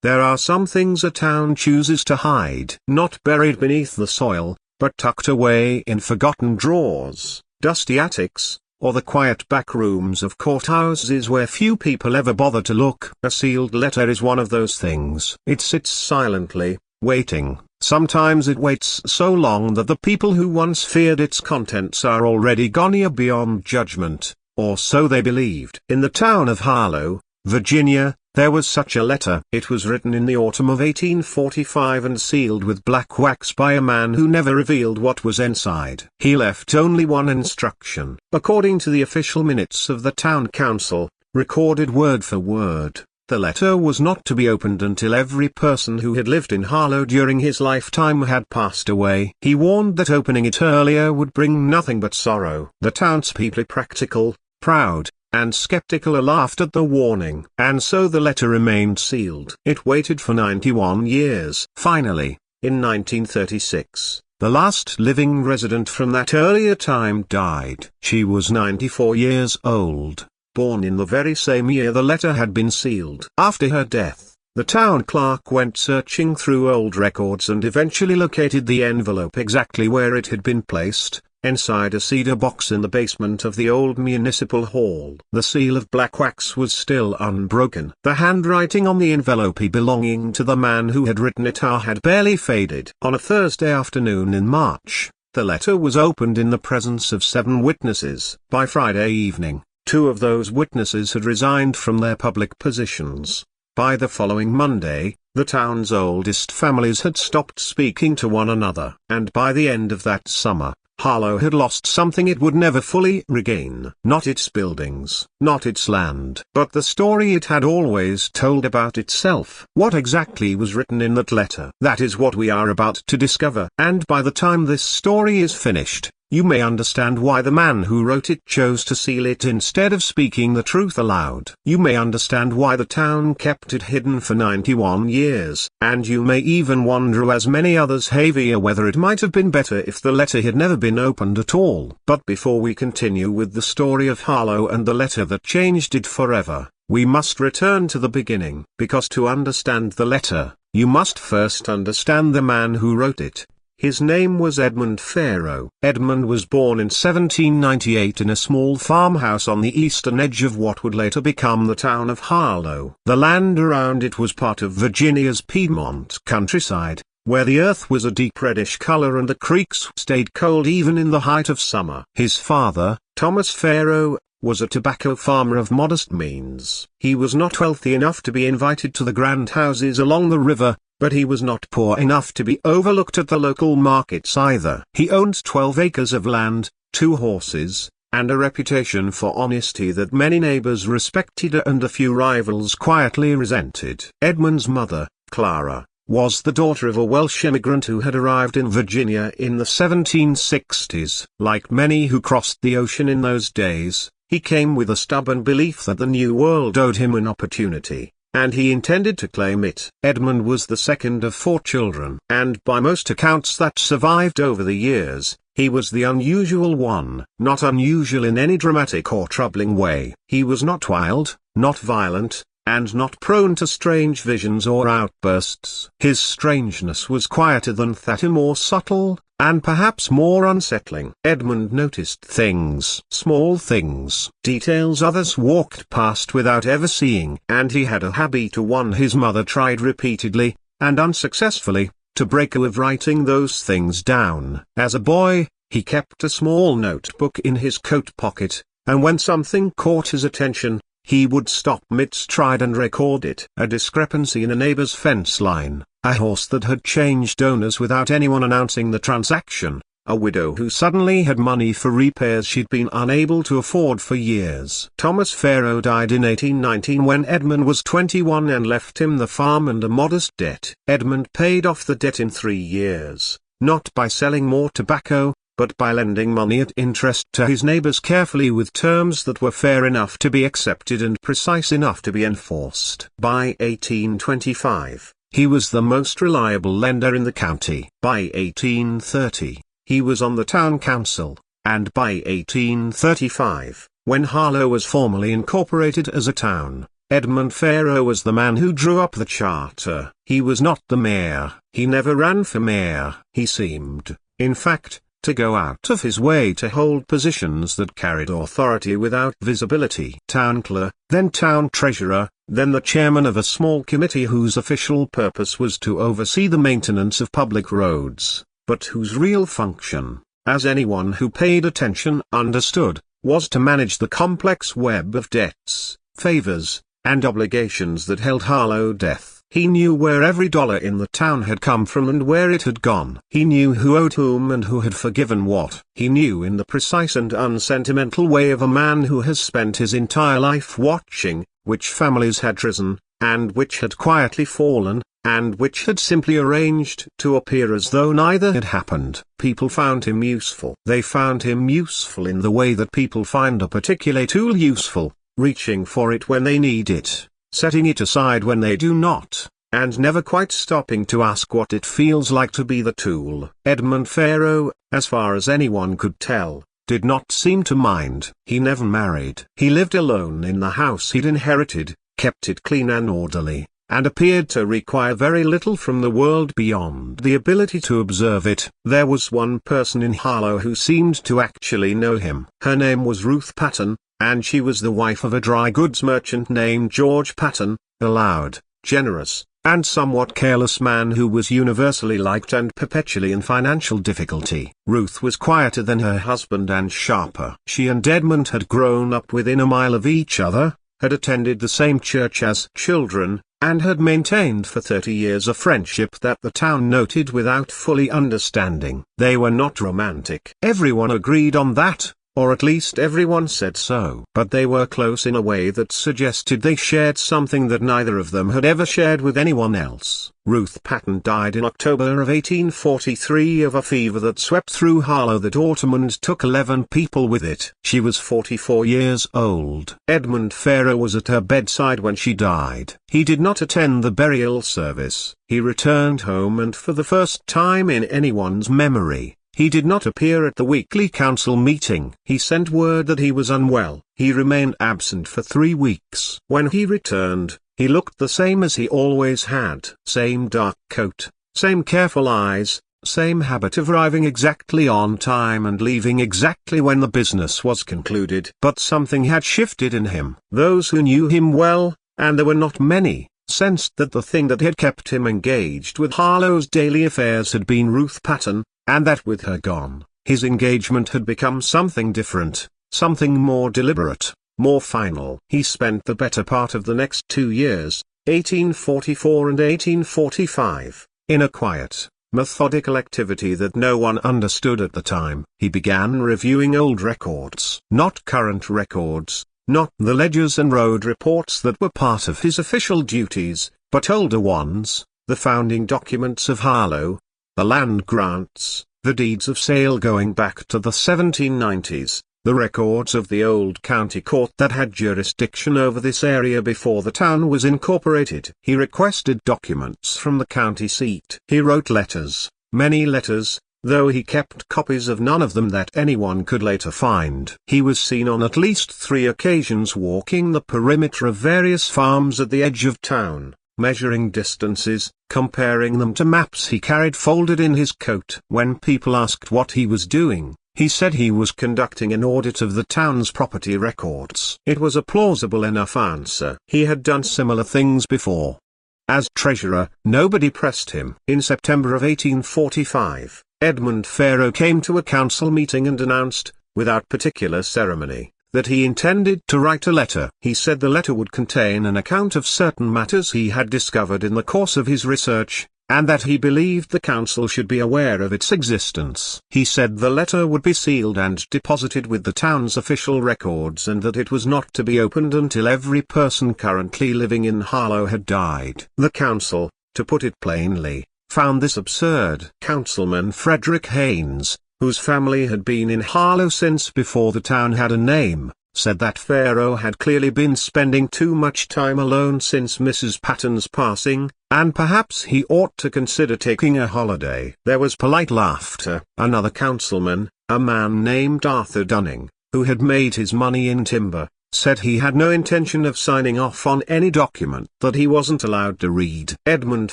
There are some things a town chooses to hide, not buried beneath the soil, but tucked away in forgotten drawers, dusty attics, or the quiet back rooms of courthouses where few people ever bother to look. A sealed letter is one of those things. It sits silently, waiting. Sometimes it waits so long that the people who once feared its contents are already gone beyond judgment, or so they believed. In the town of Harlow, Virginia, there was such a letter. It was written in the autumn of 1845 and sealed with black wax by a man who never revealed what was inside. He left only one instruction. According to the official minutes of the town council, recorded word for word, the letter was not to be opened until every person who had lived in Harlow during his lifetime had passed away. He warned that opening it earlier would bring nothing but sorrow. The townspeople, practical, proud, and skeptical, laughed at the warning, and so the letter remained sealed. It waited for 91 years. Finally, in 1936, the last living resident from that earlier time died. She was 94 years old, born in the very same year the letter had been sealed. After her death, the town clerk went searching through old records and eventually located the envelope exactly where it had been placed, inside a cedar box in the basement of the old municipal hall. The seal of black wax was still unbroken. The handwriting on the envelope belonging to the man who had written it had barely faded. On a Thursday afternoon in March, the letter was opened in the presence of 7 witnesses. By Friday evening, 2 of those witnesses had resigned from their public positions. By the following Monday, the town's oldest families had stopped speaking to one another. And by the end of that summer, Harlow had lost something it would never fully regain. Not its buildings, not its land, but the story it had always told about itself. What exactly was written in that letter? That is what we are about to discover. And by the time this story is finished, you may understand why the man who wrote it chose to seal it instead of speaking the truth aloud. You may understand why the town kept it hidden for 91 years, and you may even wonder, as many others have, whether it might have been better if the letter had never been opened at all. But before we continue with the story of Harlow and the letter that changed it forever, we must return to the beginning. Because to understand the letter, you must first understand the man who wrote it. His name was Edmund Farrow. Edmund was born in 1798 in a small farmhouse on the eastern edge of what would later become the town of Harlow. The land around it was part of Virginia's Piedmont countryside, where the earth was a deep reddish color and the creeks stayed cold even in the height of summer. His father, Thomas Farrow, was a tobacco farmer of modest means. He was not wealthy enough to be invited to the grand houses along the river, but he was not poor enough to be overlooked at the local markets either. He owned 12 acres of land, 2 horses, and a reputation for honesty that many neighbors respected and a few rivals quietly resented. Edmund's mother, Clara, was the daughter of a Welsh immigrant who had arrived in Virginia in the 1760s. Like many who crossed the ocean in those days, he came with a stubborn belief that the New World owed him an opportunity, and he intended to claim it. Edmund was the second of 4 children, and by most accounts that survived over the years, he was the unusual one. Not unusual in any dramatic or troubling way. He was not wild, not violent, and not prone to strange visions or outbursts. His strangeness was quieter than that, more subtle, and perhaps more unsettling. Edmund noticed things, small things, details others walked past without ever seeing. And he had a habit, one his mother tried repeatedly, and unsuccessfully, to break of writing those things down. As a boy, he kept a small notebook in his coat pocket, and when something caught his attention, he would stop mid-stride and record it. A discrepancy in a neighbor's fence line, a horse that had changed owners without anyone announcing the transaction, a widow who suddenly had money for repairs she'd been unable to afford for years. Thomas Farrow died in 1819 when Edmund was 21 and left him the farm and a modest debt. Edmund paid off the debt in 3 years, not by selling more tobacco, but by lending money at interest to his neighbors carefully with terms that were fair enough to be accepted and precise enough to be enforced. By 1825, he was the most reliable lender in the county. By 1830, he was on the town council, and by 1835, when Harlow was formally incorporated as a town, Edmund Farrow was the man who drew up the charter. He was not the mayor. He never ran for mayor. He seemed, in fact, to go out of his way to hold positions that carried authority without visibility. Town clerk, then town treasurer, then the chairman of a small committee whose official purpose was to oversee the maintenance of public roads, but whose real function, as anyone who paid attention understood, was to manage the complex web of debts, favors, and obligations that held Harlow death. He knew where every dollar in the town had come from and where it had gone. He knew who owed whom and who had forgiven what. He knew in the precise and unsentimental way of a man who has spent his entire life watching, which families had risen, and which had quietly fallen, and which had simply arranged to appear as though neither had happened. People found him useful. They found him useful in the way that people find a particular tool useful, reaching for it when they need it, setting it aside when they do not, and never quite stopping to ask what it feels like to be the tool. Edmund Farrow, as far as anyone could tell, did not seem to mind. He never married. He lived alone in the house he'd inherited, kept it clean and orderly, and appeared to require very little from the world beyond the ability to observe it. There was one person in Harlow who seemed to actually know him. Her name was Ruth Patton, and she was the wife of a dry goods merchant named George Patton, a loud, generous, and somewhat careless man who was universally liked and perpetually in financial difficulty. Ruth was quieter than her husband and sharper. She and Edmund had grown up within a mile of each other, had attended the same church as children, and had maintained for 30 years a friendship that the town noted without fully understanding. They were not romantic. Everyone agreed on that, or at least everyone said so. But they were close in a way that suggested they shared something that neither of them had ever shared with anyone else. Ruth Patton died in October of 1843 of a fever that swept through Harlow that autumn and took 11 people with it. She was 44 years old. Edmund Farrow was at her bedside when she died. He did not attend the burial service. He returned home and for the first time in anyone's memory, he did not appear at the weekly council meeting. He sent word that he was unwell. He remained absent for 3 weeks. When he returned, he looked the same as he always had. Same dark coat, same careful eyes, same habit of arriving exactly on time and leaving exactly when the business was concluded. But something had shifted in him. Those who knew him well, and there were not many, sensed that the thing that had kept him engaged with Harlow's daily affairs had been Ruth Patton, and that with her gone, his engagement had become something different, something more deliberate, more final. He spent the better part of the next 2 years, 1844 and 1845, in a quiet, methodical activity that no one understood at the time. He began reviewing old records, not current records, not the ledgers and road reports that were part of his official duties, but older ones, the founding documents of Harlow, the land grants, the deeds of sale going back to the 1790s, the records of the old county court that had jurisdiction over this area before the town was incorporated. He requested documents from the county seat. He wrote letters, many letters, though he kept copies of none of them that anyone could later find. He was seen on at least 3 occasions walking the perimeter of various farms at the edge of town, measuring distances, comparing them to maps he carried folded in his coat. When people asked what he was doing, he said he was conducting an audit of the town's property records. It was a plausible enough answer. He had done similar things before. As treasurer, nobody pressed him. In September of 1845, Edmund Farrow came to a council meeting and announced, without particular ceremony, that he intended to write a letter. He said the letter would contain an account of certain matters he had discovered in the course of his research, and that he believed the council should be aware of its existence. He said the letter would be sealed and deposited with the town's official records and that it was not to be opened until every person currently living in Harlow had died. The council, to put it plainly, found this absurd. Councilman Frederick Haynes, whose family had been in Harlow since before the town had a name, said that Farrow had clearly been spending too much time alone since Mrs. Patton's passing, and perhaps he ought to consider taking a holiday. There was polite laughter. Another councilman, a man named Arthur Dunning, who had made his money in timber, said he had no intention of signing off on any document that he wasn't allowed to read. Edmund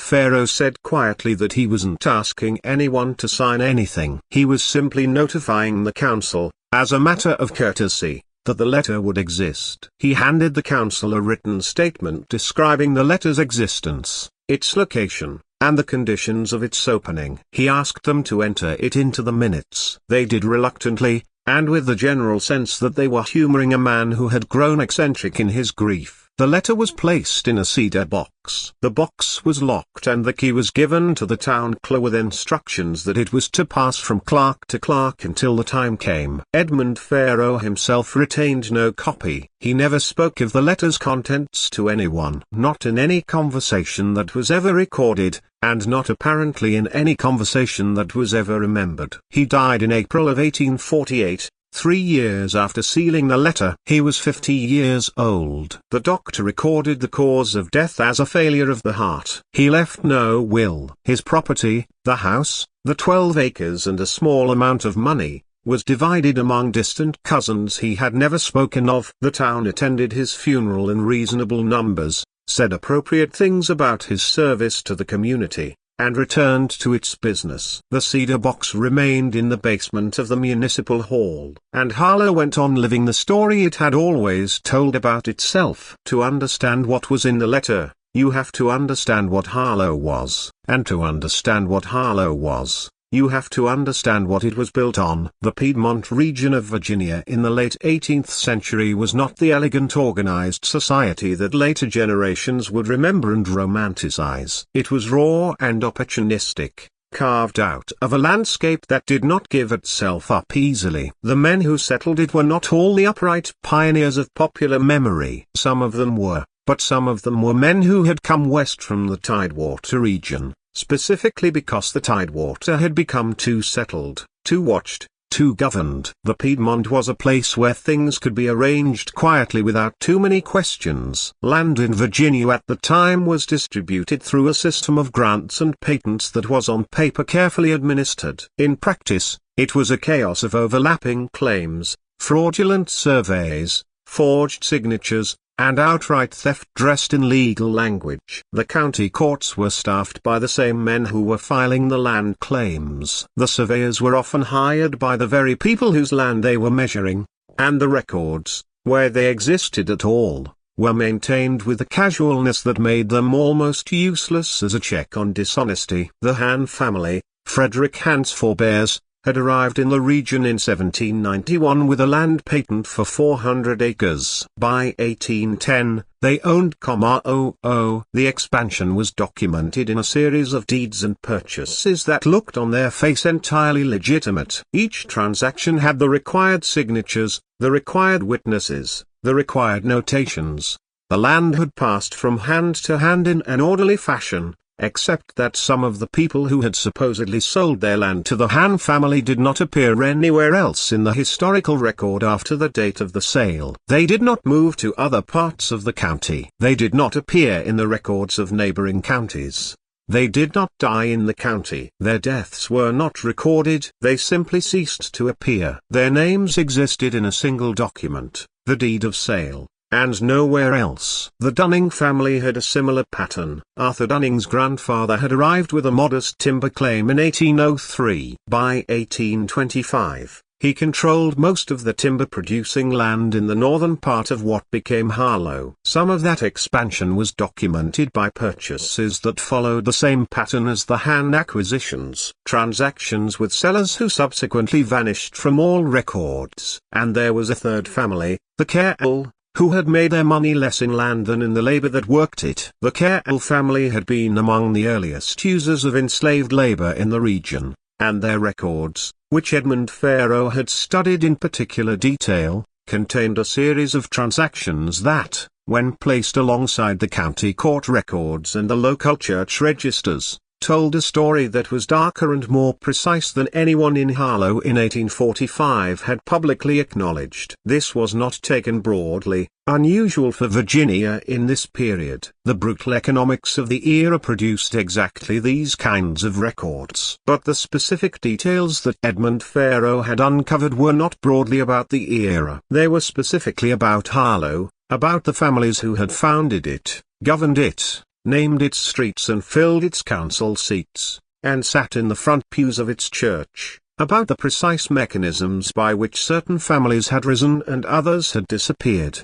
Pharaoh said quietly that he wasn't asking anyone to sign anything. He was simply notifying the council, as a matter of courtesy, that the letter would exist. He handed the council a written statement describing the letter's existence, its location, and the conditions of its opening. He asked them to enter it into the minutes. They did reluctantly, and with the general sense that they were humoring a man who had grown eccentric in his grief. The letter was placed in a cedar box. The box was locked and the key was given to the town clerk with instructions that it was to pass from clerk to clerk until the time came. Edmund Pharaoh himself retained no copy. He never spoke of the letter's contents to anyone. Not in any conversation that was ever recorded, and not apparently in any conversation that was ever remembered. He died in April of 1848. 3 years after sealing the letter. He was 50 years old. The doctor recorded the cause of death as a failure of the heart. He left no will. His property, the house, the 12 acres and a small amount of money, was divided among distant cousins he had never spoken of. The town attended his funeral in reasonable numbers, said appropriate things about his service to the community, and returned to its business. The cedar box remained in the basement of the municipal hall. And Harlow went on living the story it had always told about itself. To understand what was in the letter, you have to understand what Harlow was. And to understand what Harlow was, you have to understand what it was built on. The Piedmont region of Virginia in the late 18th century was not the elegant organized society that later generations would remember and romanticize. It was raw and opportunistic, carved out of a landscape that did not give itself up easily. The men who settled it were not all the upright pioneers of popular memory. Some of them were, but some of them were men who had come west from the Tidewater region, specifically because the Tidewater had become too settled, too watched, too governed. The Piedmont was a place where things could be arranged quietly without too many questions. Land in Virginia at the time was distributed through a system of grants and patents that was on paper carefully administered. In practice, it was a chaos of overlapping claims, fraudulent surveys, forged signatures, and outright theft dressed in legal language. The county courts were staffed by the same men who were filing the land claims. The surveyors were often hired by the very people whose land they were measuring, and the records, where they existed at all, were maintained with a casualness that made them almost useless as a check on dishonesty. The Han family, Frederick Hans forebears, had arrived in the region in 1791 with a land patent for 400 acres. By 1810, they owned The expansion was documented in a series of deeds and purchases that looked on their face entirely legitimate. Each transaction had the required signatures, the required witnesses, the required notations. The land had passed from hand to hand in an orderly fashion, except that some of the people who had supposedly sold their land to the Han family did not appear anywhere else in the historical record after the date of the sale. They did not move to other parts of the county. They did not appear in the records of neighboring counties. They did not die in the county. Their deaths were not recorded. They simply ceased to appear. Their names existed in a single document, the deed of sale, and nowhere else. The Dunning family had a similar pattern. Arthur Dunning's grandfather had arrived with a modest timber claim in 1803. By 1825, he controlled most of the timber-producing land in the northern part of what became Harlow. Some of that expansion was documented by purchases that followed the same pattern as the Han acquisitions. Transactions with sellers who subsequently vanished from all records. And there was a third family, the Carroll, who had made their money less in land than in the labor that worked it. The Carroll family had been among the earliest users of enslaved labor in the region, and their records, which Edmund Pharaoh had studied in particular detail, contained a series of transactions that, when placed alongside the county court records and the local church registers, told a story that was darker and more precise than anyone in Harlow in 1845 had publicly acknowledged. This was not taken broadly, unusual for Virginia in this period. The brutal economics of the era produced exactly these kinds of records. But the specific details that Edmund Farrow had uncovered were not broadly about the era. They were specifically about Harlow, about the families who had founded it, governed it, named its streets and filled its council seats, and sat in the front pews of its church, about the precise mechanisms by which certain families had risen and others had disappeared,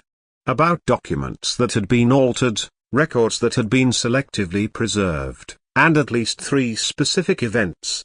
about documents that had been altered, records that had been selectively preserved, and at least 3 specific events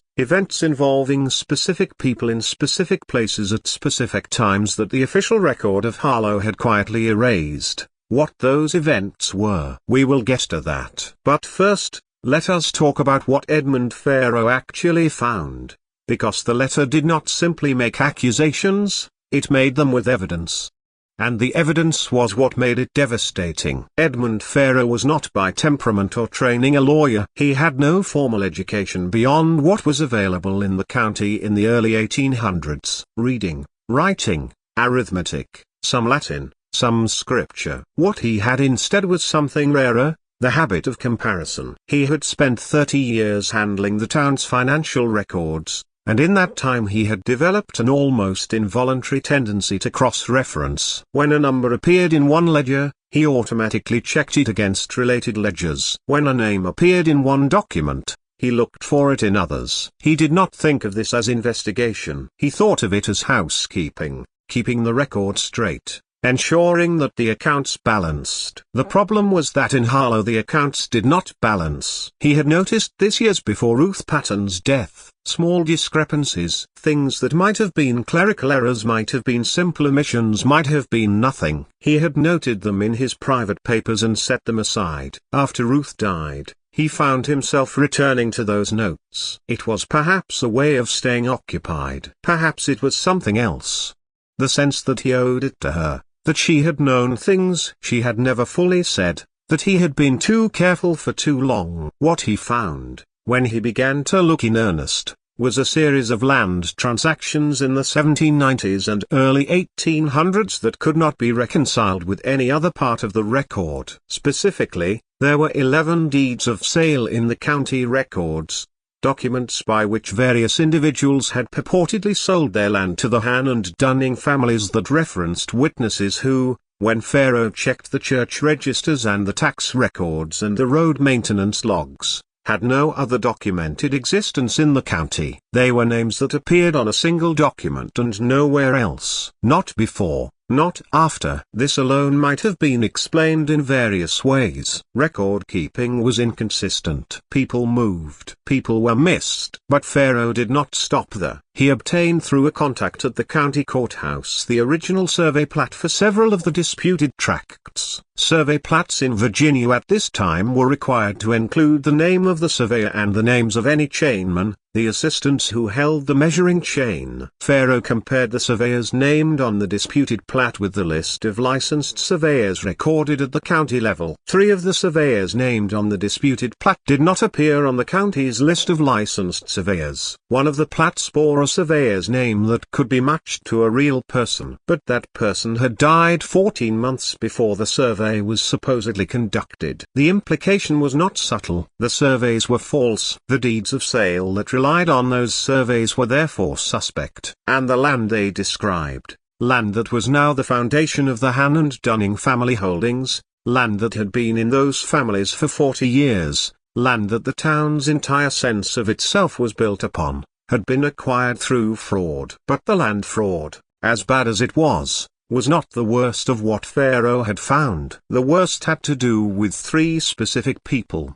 involving specific people in specific places at specific times that the official record of Harlow had quietly erased. What those events were, we will get to that. But first, let us talk about what Edmund Farrow actually found, because the letter did not simply make accusations, it made them with evidence. And the evidence was what made it devastating. Edmund Farrow was not by temperament or training a lawyer. He had no formal education beyond what was available in the county in the early 1800s. Reading, writing, arithmetic, some Latin, some scripture. What he had instead was something rarer, the habit of comparison. He had spent 30 years handling the town's financial records, and in that time he had developed an almost involuntary tendency to cross-reference. When a number appeared in one ledger, he automatically checked it against related ledgers. When a name appeared in one document, he looked for it in others. He did not think of this as investigation. He thought of it as housekeeping, keeping the record straight, ensuring that the accounts balanced. The problem was that in Harlow the accounts did not balance. He had noticed this years before Ruth Patton's death. Small discrepancies, things that might have been clerical errors, might have been simple omissions, might have been nothing. He had noted them in his private papers and set them aside. After Ruth died, he found himself returning to those notes. It was perhaps a way of staying occupied. Perhaps it was something else. The sense that he owed it to her, that she had known things she had never fully said, that he had been too careful for too long. What he found, when he began to look in earnest, was a series of land transactions in the 1790s and early 1800s that could not be reconciled with any other part of the record. Specifically, there were 11 deeds of sale in the county records, documents by which various individuals had purportedly sold their land to the Han and Dunning families that referenced witnesses who, when Farrow checked the church registers and the tax records and the road maintenance logs, had no other documented existence in the county. They were names that appeared on a single document and nowhere else. Not before, not after. This alone might have been explained in various ways. Record keeping was inconsistent. People moved. People were missed. But Farrow did not stop there. He obtained through a contact at the county courthouse the original survey plat for several of the disputed tracts. Survey plats in Virginia at this time were required to include the name of the surveyor and the names of any chainmen, the assistants who held the measuring chain. Farrow compared the surveyors named on the disputed plat with the list of licensed surveyors recorded at the county level. 3 of the surveyors named on the disputed plat did not appear on the county's list of licensed surveyors. One of the plats bore a surveyor's name that could be matched to a real person, but that person had died 14 months before the survey was supposedly conducted. The implication was not subtle. The surveys were false. The deeds of sale that relied on those surveys were therefore suspect. And the land they described, land that was now the foundation of the Han and Dunning family holdings, land that had been in those families for 40 years, land that the town's entire sense of itself was built upon, had been acquired through fraud. But the land fraud, as bad as it was not the worst of what Farrow had found. The worst had to do with 3 specific people.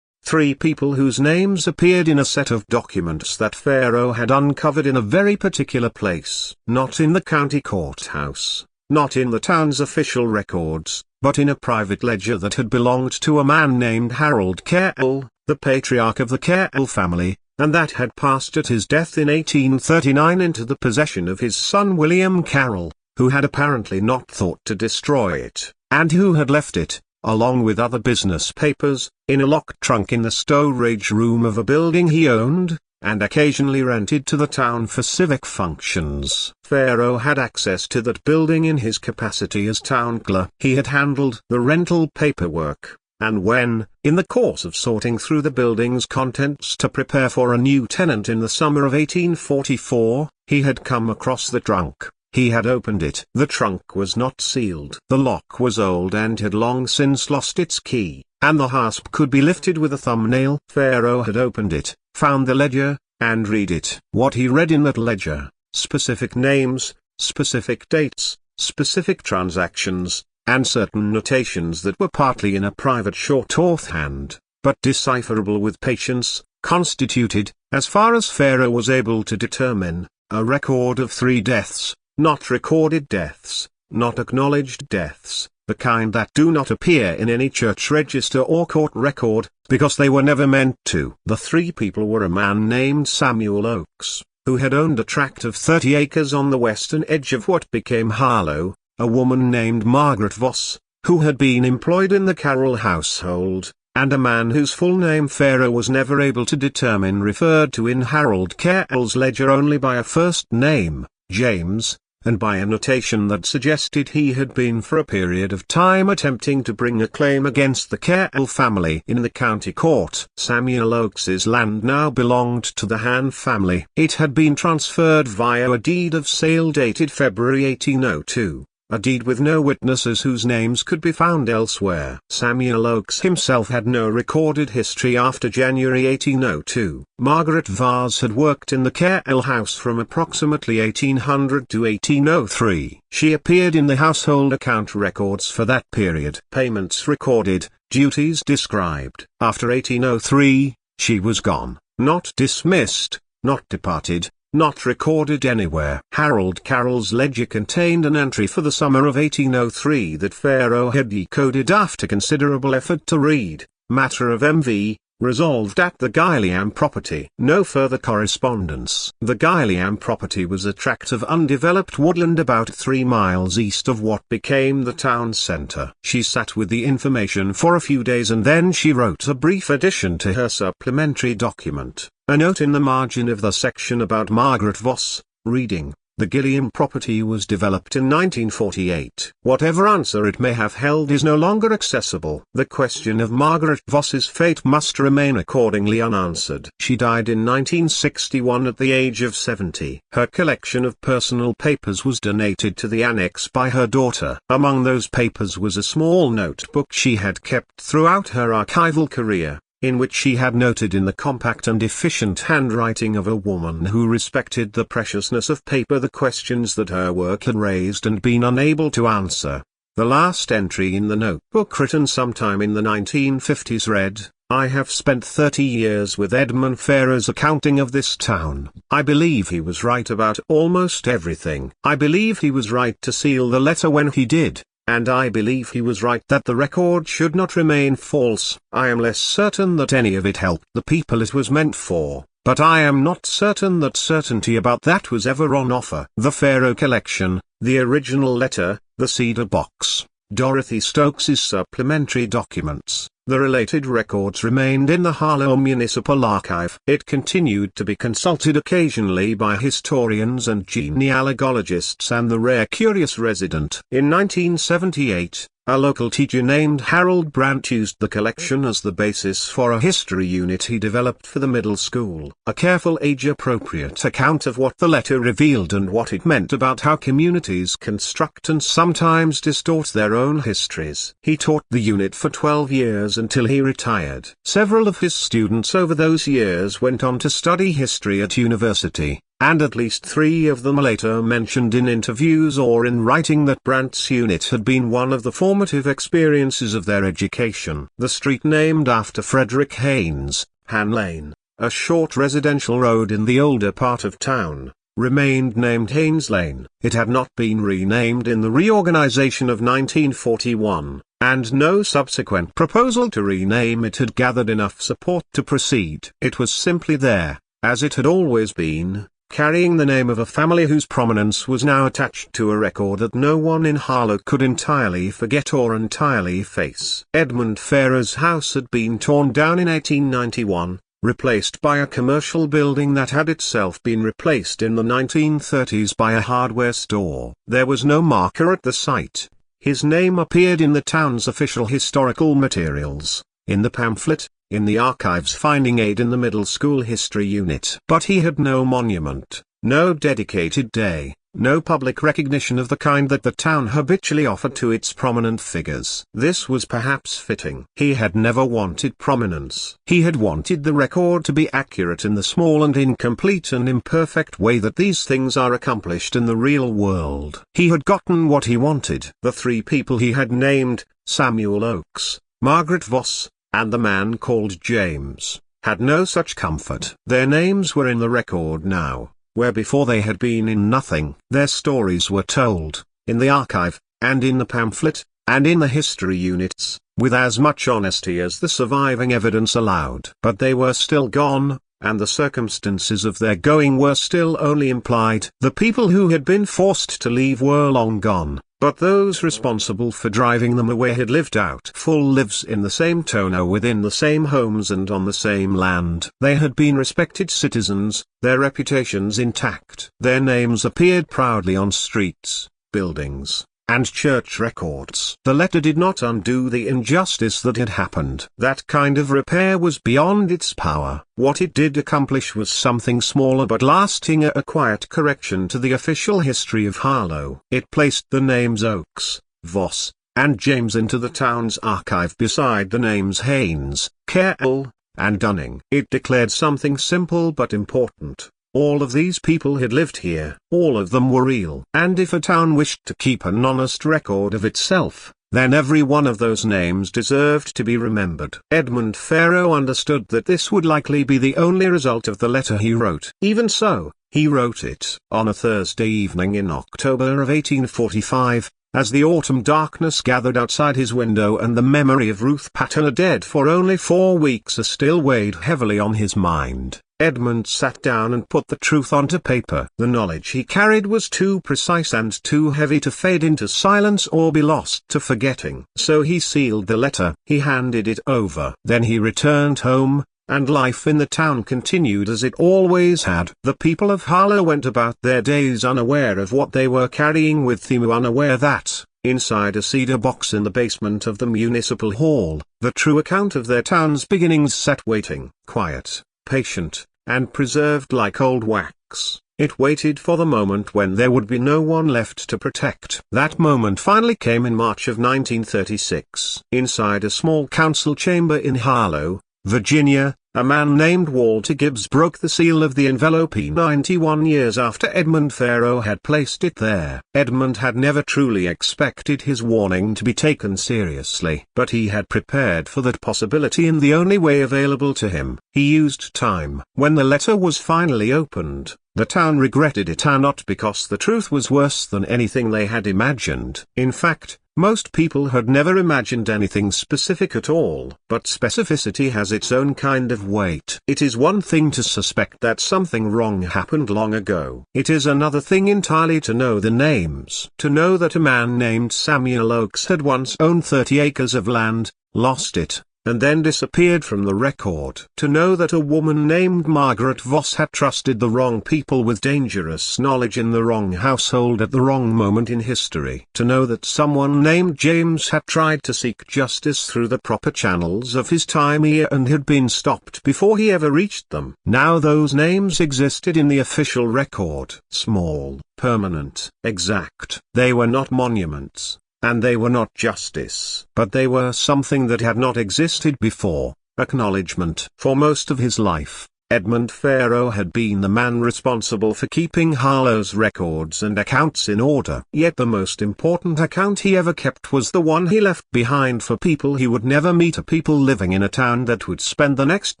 3 people whose names appeared in a set of documents that Farrow had uncovered in a very particular place. Not in the county courthouse, not in the town's official records, but in a private ledger that had belonged to a man named Harold Carroll, the patriarch of the Carroll family, and that had passed at his death in 1839 into the possession of his son William Carroll, who had apparently not thought to destroy it, and who had left it, along with other business papers, in a locked trunk in the storage room of a building he owned, and occasionally rented to the town for civic functions. Pharaoh had access to that building in his capacity as town clerk. He had handled the rental paperwork, and when, in the course of sorting through the building's contents to prepare for a new tenant in the summer of 1844, he had come across the trunk. He had opened it. The trunk was not sealed. The lock was old and had long since lost its key, and the hasp could be lifted with a thumbnail. Pharaoh had opened it, found the ledger, and read it. What he read in that ledger, specific names, specific dates, specific transactions, and certain notations that were partly in a private shorthand, but decipherable with patience, constituted, as far as Pharaoh was able to determine, a record of 3 deaths, not recorded deaths, not acknowledged deaths, the kind that do not appear in any church register or court record, because they were never meant to. The 3 people were a man named Samuel Oakes, who had owned a tract of 30 acres on the western edge of what became Harlow, a woman named Margaret Voss, who had been employed in the Carroll household, and a man whose full name Pharaoh was never able to determine, referred to in Harold Carroll's ledger only by a first name, James, and by a notation that suggested he had been for a period of time attempting to bring a claim against the Carroll family in the county court. Samuel Oakes's land now belonged to the Han family. It had been transferred via a deed of sale dated February 1802. A deed with no witnesses whose names could be found elsewhere. Samuel Oakes himself had no recorded history after January 1802. Margaret Vaz had worked in the Carroll house from approximately 1800 to 1803. She appeared in the household account records for that period. Payments recorded, duties described. After 1803, she was gone, not dismissed, not departed, not recorded anywhere. Harold Carroll's ledger contained an entry for the summer of 1803 that Pharaoh had decoded after considerable effort to read. Matter of MV, resolved at the Gilliam property. No further correspondence. The Gilliam property was a tract of undeveloped woodland about 3 miles east of what became the town centre. She sat with the information for a few days and then she wrote a brief addition to her supplementary document. A note in the margin of the section about Margaret Voss, reading, "The Gilliam property was developed in 1948. Whatever answer it may have held is no longer accessible." The question of Margaret Voss's fate must remain accordingly unanswered. She died in 1961 at the age of 70. Her collection of personal papers was donated to the annex by her daughter. Among those papers was a small notebook she had kept throughout her archival career, in which she had noted in the compact and efficient handwriting of a woman who respected the preciousness of paper the questions that her work had raised and been unable to answer. The last entry in the notebook, written sometime in the 1950s, read, "I have spent 30 years with Edmund Pharaoh's accounting of this town. I believe he was right about almost everything. I believe he was right to seal the letter when he did. And I believe he was right that the record should not remain false. I am less certain that any of it helped the people it was meant for, but I am not certain that certainty about that was ever on offer." The Pharaoh collection, the original letter, the cedar box, Dorothy Stokes's supplementary documents, the related records remained in the Harlow Municipal Archive. It continued to be consulted occasionally by historians and genealogists and the rare curious resident. In 1978, a local teacher named Harold Brandt used the collection as the basis for a history unit he developed for the middle school. A careful age-appropriate account of what the letter revealed and what it meant about how communities construct and sometimes distort their own histories. He taught the unit for 12 years until he retired. Several of his students over those years went on to study history at university, and at least 3 of them later mentioned in interviews or in writing that Brandt's unit had been one of the formative experiences of their education. The street named after Frederick Haynes, Han Lane, a short residential road in the older part of town, remained named Haynes Lane. It had not been renamed in the reorganization of 1941, and no subsequent proposal to rename it had gathered enough support to proceed. It was simply there, as it had always been, carrying the name of a family whose prominence was now attached to a record that no one in Harlow could entirely forget or entirely efface. Edmund Farrow's house had been torn down in 1891, replaced by a commercial building that had itself been replaced in the 1930s by a hardware store. There was no marker at the site. His name appeared in the town's official historical materials, in the pamphlet, in the archives finding aid in the middle school history unit. But he had no monument, no dedicated day, no public recognition of the kind that the town habitually offered to its prominent figures. This was perhaps fitting. He had never wanted prominence. He had wanted the record to be accurate in the small and incomplete and imperfect way that these things are accomplished in the real world. He had gotten what he wanted. The three people he had named, Samuel Oakes, Margaret Voss, and the man called James, had no such comfort. Their names were in the record now, where before they had been in nothing. Their stories were told, in the archive, and in the pamphlet, and in the history units, with as much honesty as the surviving evidence allowed. But they were still gone, and the circumstances of their going were still only implied. The people who had been forced to leave were long gone, but those responsible for driving them away had lived out full lives in the same town, within the same homes and on the same land. They had been respected citizens, their reputations intact. Their names appeared proudly on streets, buildings, and church records. The letter did not undo the injustice that had happened. That kind of repair was beyond its power. What it did accomplish was something smaller but lasting, a quiet correction to the official history of Harlow. It placed the names Oakes, Voss, and James into the town's archive beside the names Haynes, Carroll, and Dunning. It declared something simple but important. All of these people had lived here. All of them were real. And if a town wished to keep an honest record of itself, then every one of those names deserved to be remembered. Edmund Farrow understood that this would likely be the only result of the letter he wrote. Even so, he wrote it on a Thursday evening in October of 1845, as the autumn darkness gathered outside his window and the memory of Ruth Patten, dead for only 4 weeks, still weighed heavily on his mind. Edmund sat down and put the truth onto paper. The knowledge he carried was too precise and too heavy to fade into silence or be lost to forgetting. So he sealed the letter. He handed it over. Then he returned home, and life in the town continued as it always had. The people of Harlow went about their days unaware of what they were carrying with them, unaware that, inside a cedar box in the basement of the municipal hall, the true account of their town's beginnings sat waiting, quiet, patient, and preserved like old wax. It waited for the moment when there would be no one left to protect. That moment finally came in March of 1936. Inside a small council chamber in Harlow, Virginia, a man named Walter Gibbs broke the seal of the envelope 91 years after Edmund Farrow had placed it there. Edmund had never truly expected his warning to be taken seriously, but he had prepared for that possibility in the only way available to him. He used time. When the letter was finally opened, the town regretted it, and not because the truth was worse than anything they had imagined. In fact, most people had never imagined anything specific at all. But specificity has its own kind of weight. It is one thing to suspect that something wrong happened long ago. It is another thing entirely to know the names. To know that a man named Samuel Oakes had once owned 30 acres of land, lost it, and then disappeared from the record. To know that a woman named Margaret Voss had trusted the wrong people with dangerous knowledge in the wrong household at the wrong moment in history. To know that someone named James had tried to seek justice through the proper channels of his time here and had been stopped before he ever reached them. Now those names existed in the official record. Small, permanent, exact. They were not monuments. And they were not justice. But they were something that had not existed before, acknowledgement. For most of his life, Edmund Farrow had been the man responsible for keeping Harlow's records and accounts in order. Yet the most important account he ever kept was the one he left behind for people he would never meet, a people living in a town that would spend the next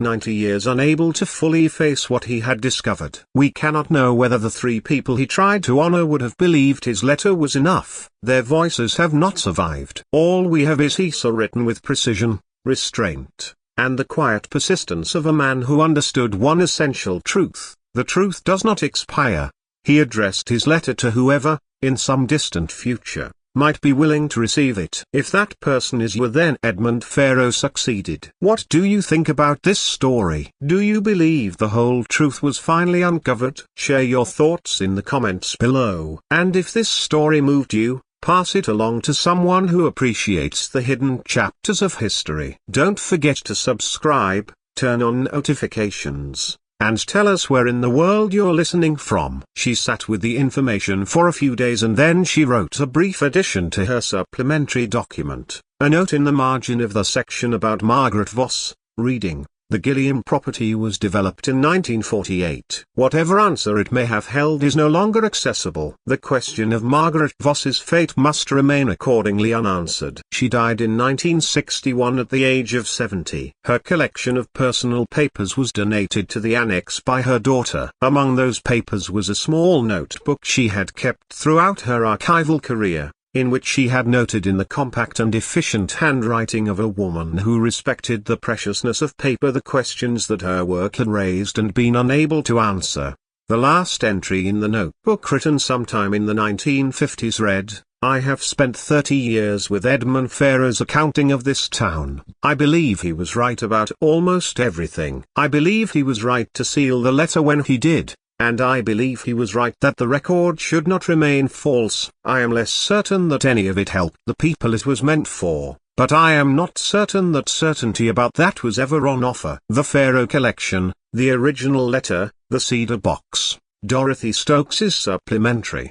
90 years unable to fully face what he had discovered. We cannot know whether the three people he tried to honor would have believed his letter was enough. Their voices have not survived. All we have is he saw written with precision, restraint, and the quiet persistence of a man who understood one essential truth, The truth does not expire. He addressed his letter to whoever, in some distant future, might be willing to receive it. If that person is you, then Edmund Pharaoh succeeded. What do you think about this story? Do you believe the whole truth was finally uncovered? Share your thoughts in the comments below. And if this story moved you, pass it along to someone who appreciates the hidden chapters of history. Don't forget to subscribe, turn on notifications, and tell us where in the world you're listening from. She sat with the information for a few days and then she wrote a brief addition to her supplementary document, a note in the margin of the section about Margaret Voss, reading, "The Gilliam property was developed in 1948. Whatever answer it may have held is no longer accessible. The question of Margaret Voss's fate must remain accordingly unanswered." She died in 1961 at the age of 70. Her collection of personal papers was donated to the annex by her daughter. Among those papers was a small notebook she had kept throughout her archival career, in which she had noted in the compact and efficient handwriting of a woman who respected the preciousness of paper the questions that her work had raised and been unable to answer. The last entry in the notebook, written sometime in the 1950s, read, "I have spent 30 years with Edmund Pharaoh's accounting of this town. I believe he was right about almost everything. I believe he was right to seal the letter when he did. And I believe he was right that the record should not remain false. I am less certain that any of it helped the people it was meant for, but I am not certain that certainty about that was ever on offer." The Pharaoh Collection, the original letter, the Cedar Box, Dorothy Stokes's supplementary.